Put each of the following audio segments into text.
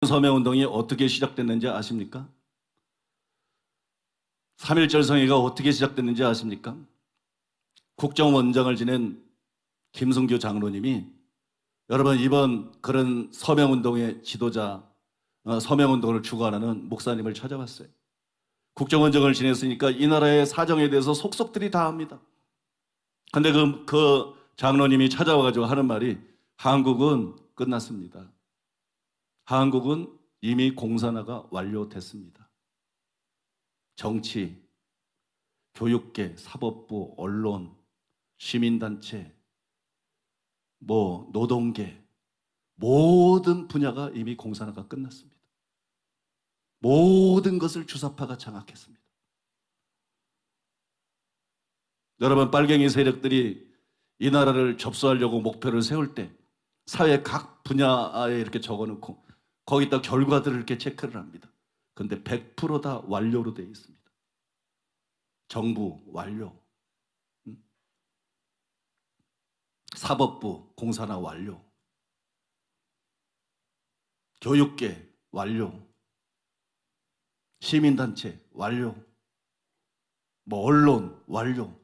서명운동이 어떻게 시작됐는지 아십니까? 3.1절 성회가 어떻게 시작됐는지 아십니까? 국정원장을 지낸 김승규 장로님이 여러분 이번 그런 서명운동의 지도자, 서명운동을 주관하는 목사님을 찾아왔어요. 국정원장을 지냈으니까 이 나라의 사정에 대해서 속속들이 다 압니다. 근데 그 장로님이 찾아와가지고 하는 말이 한국은 끝났습니다. 한국은 이미 공산화가 완료됐습니다. 정치, 교육계, 사법부, 언론, 시민단체, 노동계 모든 분야가 이미 공산화가 끝났습니다. 모든 것을 주사파가 장악했습니다. 여러분, 빨갱이 세력들이 이 나라를 접수하려고 목표를 세울 때 사회 각 분야에 이렇게 적어놓고 거기다 결과들을 이렇게 체크를 합니다. 그런데 100% 다 완료로 되어 있습니다. 정부 완료, 사법부 공산화 완료, 교육계 완료, 시민단체 완료, 언론 완료,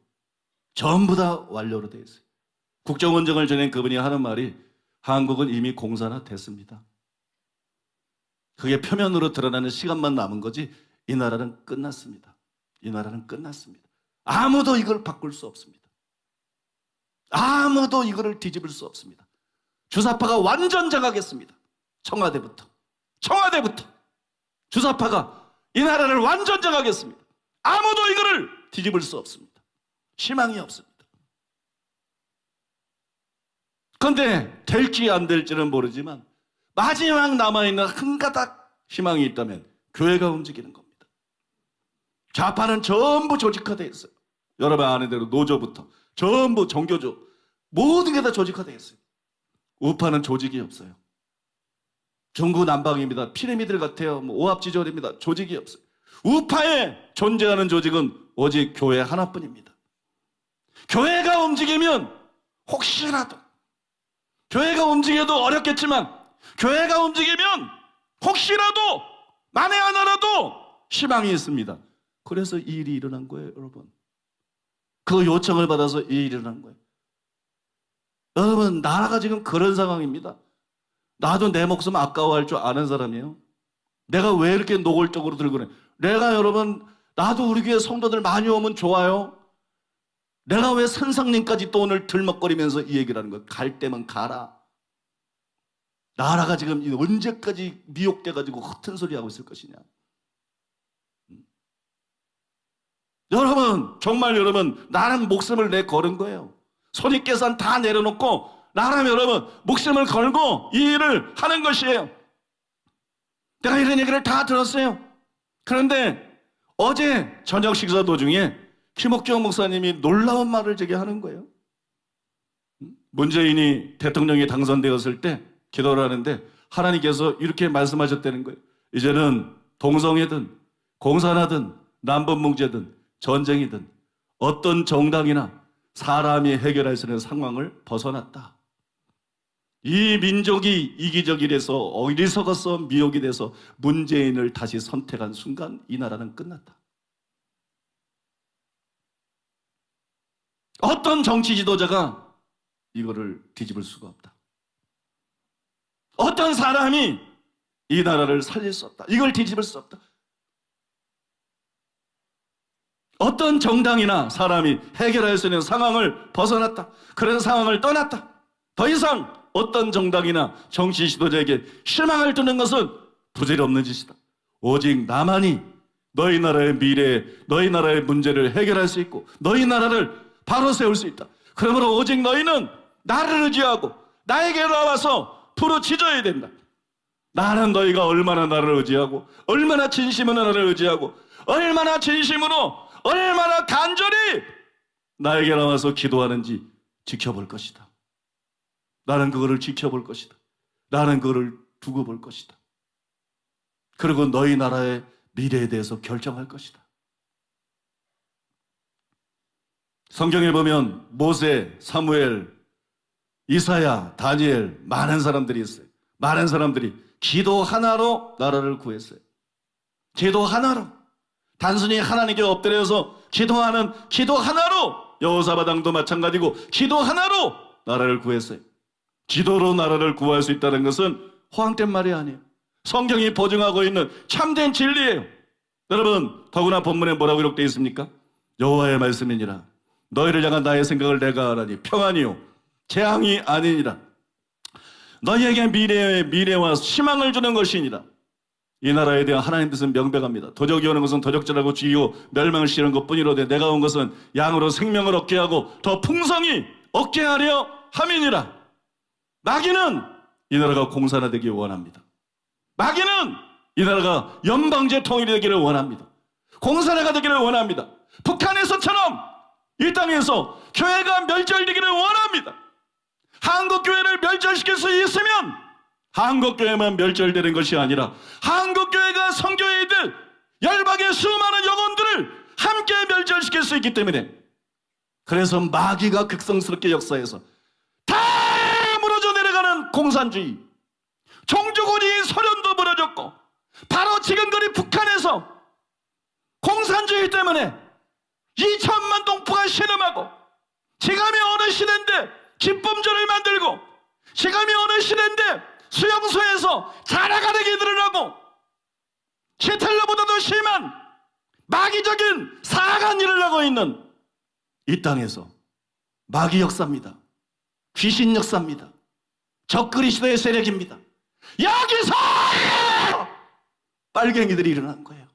전부 다 완료로 되어 있어요. 국정원장을 지낸 그분이 하는 말이 한국은 이미 공산화 됐습니다. 그게 표면으로 드러나는 시간만 남은 거지 이 나라는 끝났습니다. 이 나라는 끝났습니다. 아무도 이걸 바꿀 수 없습니다. 아무도 이거를 뒤집을 수 없습니다. 주사파가 완전 장악했습니다. 청와대부터 주사파가 이 나라를 완전 장악했습니다. 아무도 이거를 뒤집을 수 없습니다. 희망이 없습니다. 그런데 될지 안 될지는 모르지만 마지막 남아있는 한 가닥 희망이 있다면 교회가 움직이는 겁니다. 좌파는 전부 조직화되어 있어요. 여러분 아는 대로 노조부터 전부 종교조 모든 게 다 조직화되어 있어요. 우파는 조직이 없어요. 중구난방입니다. 피라미드 같아요. 오합지졸입니다. 조직이 없어요. 우파에 존재하는 조직은 오직 교회 하나뿐입니다. 교회가 움직이면 혹시라도 교회가 움직여도 어렵겠지만 교회가 움직이면 혹시라도 만에 하나라도 희망이 있습니다. 그래서 이 일이 일어난 거예요, 여러분. 그 요청을 받아서 이 일이 일어난 거예요. 여러분, 나라가 지금 그런 상황입니다. 나도 내 목숨 아까워할 줄 아는 사람이에요. 내가 왜 이렇게 노골적으로 들고 그래? 나도 우리 교회 성도들 많이 오면 좋아요. 내가 왜 선생님까지 또 오늘 들먹거리면서 이 얘기를 하는 거야? 갈 때면 가라. 나라가 지금 언제까지 미혹돼가지고 허튼 소리 하고 있을 것이냐? 정말 여러분, 나는 목숨을 걸은 거예요. 손익계산 다 내려놓고 나라면 여러분 목숨을 걸고 이 일을 하는 것이에요. 내가 이런 얘기를 다 들었어요. 그런데 어제 저녁 식사 도중에 김옥경 목사님이 놀라운 말을 제게 하는 거예요. 문재인이 대통령이 당선되었을 때 기도를 하는데 하나님께서 이렇게 말씀하셨다는 거예요. 이제는 동성애든 공산화든 남북문제든 전쟁이든 어떤 정당이나 사람이 해결할 수 있는 상황을 벗어났다. 이 민족이 이기적이라서 어리석어서 미혹이 돼서 문재인을 다시 선택한 순간 이 나라는 끝났다. 어떤 정치 지도자가 이거를 뒤집을 수가 없다. 어떤 사람이 이 나라를 살릴 수 없다. 이걸 뒤집을 수 없다. 어떤 정당이나 사람이 해결할 수 있는 상황을 벗어났다. 그런 상황을 떠났다. 더 이상 어떤 정당이나 정치 지도자에게 실망을 두는 것은 부질없는 짓이다. 오직 나만이 너희 나라의 미래, 너희 나라의 문제를 해결할 수 있고 너희 나라를 바로 세울 수 있다. 그러므로 오직 너희는 나를 의지하고 나에게 나와서 부르짖어야 된다. 나는 너희가 얼마나 나를 의지하고 얼마나 진심으로 나를 의지하고 얼마나 진심으로 얼마나 간절히 나에게 나와서 기도하는지 지켜볼 것이다. 나는 그거를 지켜볼 것이다. 나는 그거를 두고 볼 것이다. 그리고 너희 나라의 미래에 대해서 결정할 것이다. 성경에 보면 모세, 사무엘, 이사야, 다니엘 많은 사람들이 있어요. 많은 사람들이 기도 하나로 나라를 구했어요. 기도 하나로. 단순히 하나님께 엎드려서 기도하는 기도 하나로, 여호사밧 왕도 마찬가지고 기도 하나로 나라를 구했어요. 기도로 나라를 구할 수 있다는 것은 허황된 말이 아니에요. 성경이 보증하고 있는 참된 진리예요. 여러분, 더구나 본문에 뭐라고 기록되어 있습니까? 여호와의 말씀이니라. 너희를 향한 나의 생각을 내가 알아니 평안이요 재앙이 아니니라. 너희에게 미래와 희망을 주는 것이니라. 이 나라에 대한 하나님 뜻은 명백합니다. 도적이 오는 것은 도적질하고 죽이고 멸망을 시키는 것뿐이로되 내가 온 것은 양으로 생명을 얻게 하고 더 풍성히 얻게 하려 함이니라. 마귀는 이 나라가 공산화되기 원합니다. 마귀는 이 나라가 연방제 통일이 되기를 원합니다. 공산화가 되기를 원합니다. 북한에서처럼 이 땅에서 교회가 멸절되기를 원합니다. 한국교회를 멸절시킬 수 있으면 한국교회만 멸절되는 것이 아니라 한국교회가 선교회들 열방의 수많은 영혼들을 함께 멸절시킬 수 있기 때문에, 그래서 마귀가 극성스럽게 역사해서 다 무너져 내려가는 공산주의, 종주군이 소련도 무너졌고 바로 지금 거리 북한에서 공산주의 때문에 2천만 동포가 신음하고, 지금이 어느 시대인데 기쁨절을 만들고, 지금이 어느 시대인데 수용소에서 자라가는 이들을 하고, 히틀러보다도 심한 마귀적인 사악한 일을 하고 있는 이 땅에서 마귀 역사입니다. 귀신 역사입니다. 적그리스도의 세력입니다. 여기서 빨갱이들이 일어난 거예요.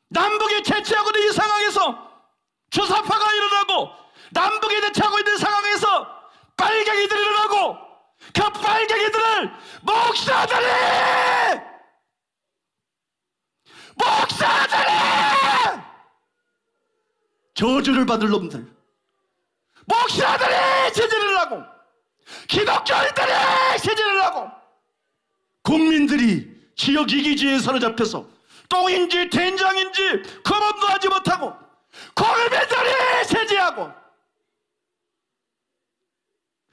남북이 대치하고 있는 이 상황에서 주사파가 일어나고, 남북이 대치하고 있는 상황에서 빨갱이들이 일어나고, 그 빨갱이들을 목사들이 저주를 받을 놈들, 목사들이 제재를 하고, 기독교인들이 제재를 하고, 국민들이 지역 이기주의에 사로잡혀서 똥인지 된장인지 구분도 하지 못하고 국민들이 제재하고,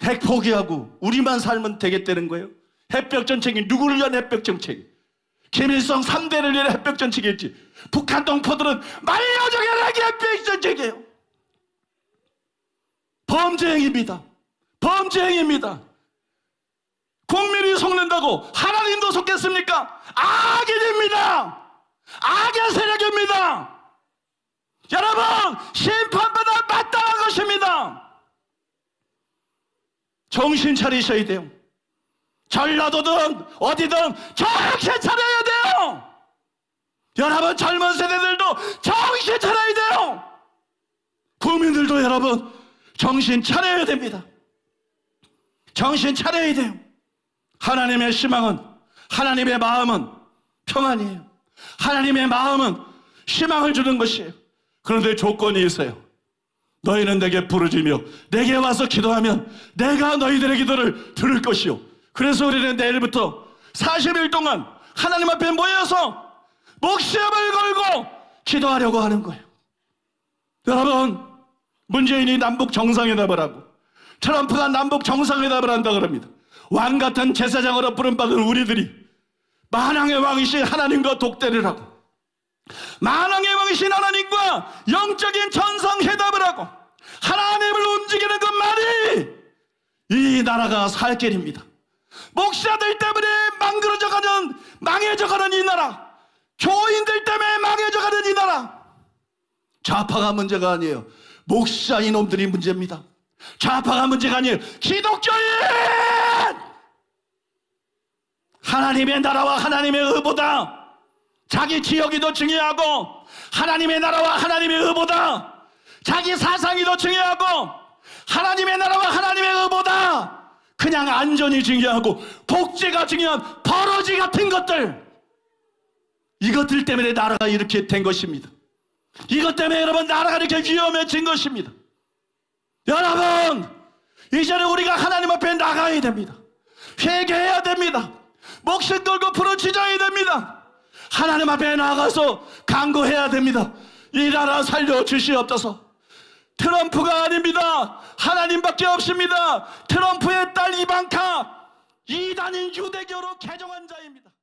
핵 포기하고 우리만 살면 되겠다는 거예요. 햇벽 정책이 누구를 위한 햇벽 정책이? 김일성 3대를 위한 햇벽 정책이었지. 북한 동포들은 말려져야 햇벽 정책이에요. 범죄행위입니다. 범죄행위입니다. 국민이 속는다고 하나님도 속겠습니까? 악인입니다. 악의 세력입니다. 여러분, 심판받아 마땅한 것입니다. 정신 차리셔야 돼요. 전라도든 어디든 정신 차려야 돼요. 여러분, 젊은 세대들도 정신 차려야 돼요. 국민들도 여러분 정신 차려야 됩니다. 정신 차려야 돼요. 하나님의 희망은, 하나님의 마음은 평안이에요. 하나님의 마음은 희망을 주는 것이에요. 그런데 조건이 있어요. 너희는 내게 부르짖으며 내게 와서 기도하면 내가 너희들의 기도를 들을 것이요. 그래서 우리는 내일부터 40일 동안 하나님 앞에 모여서 목숨을 걸고 기도하려고 하는 거예요. 여러분, 문재인이 남북 정상회담을 하고 트럼프가 남북 정상회담을 한다 그럽니다. 왕같은 제사장으로 부름받은 우리들이 만왕의 왕이신 하나님과 독대를 하고, 만왕의 왕이신 하나님과 영적인 정상회담을 하고 하나님을 움직이는 것만이 이 나라가 살 길입니다. 목사들 때문에 망그러져가는, 망해져가는 이 나라, 교인들 때문에 망해져가는 이 나라, 좌파가 문제가 아니에요. 목사 이놈들이 문제입니다. 좌파가 문제가 아니에요. 기독교인! 하나님의 나라와 하나님의 의보다 자기 지역이 더 중요하고, 하나님의 나라와 하나님의 의보다 자기 사상이 더 중요하고, 하나님의 나라와 하나님의 의보다 그냥 안전이 중요하고 복지가 중요한 버러지 같은 것들, 이것들 때문에 나라가 이렇게 된 것입니다. 이것 때문에 여러분 나라가 이렇게 위험해진 것입니다. 여러분, 이제는 우리가 하나님 앞에 나가야 됩니다. 회개해야 됩니다. 목숨 걸고 부르짖어야 됩니다. 하나님 앞에 나가서 간구해야 됩니다. 이 나라 살려주시옵소서. 트럼프가 아닙니다. 하나님밖에 없습니다. 트럼프의 딸 이방카, 이단인 유대교로 개종한 자입니다.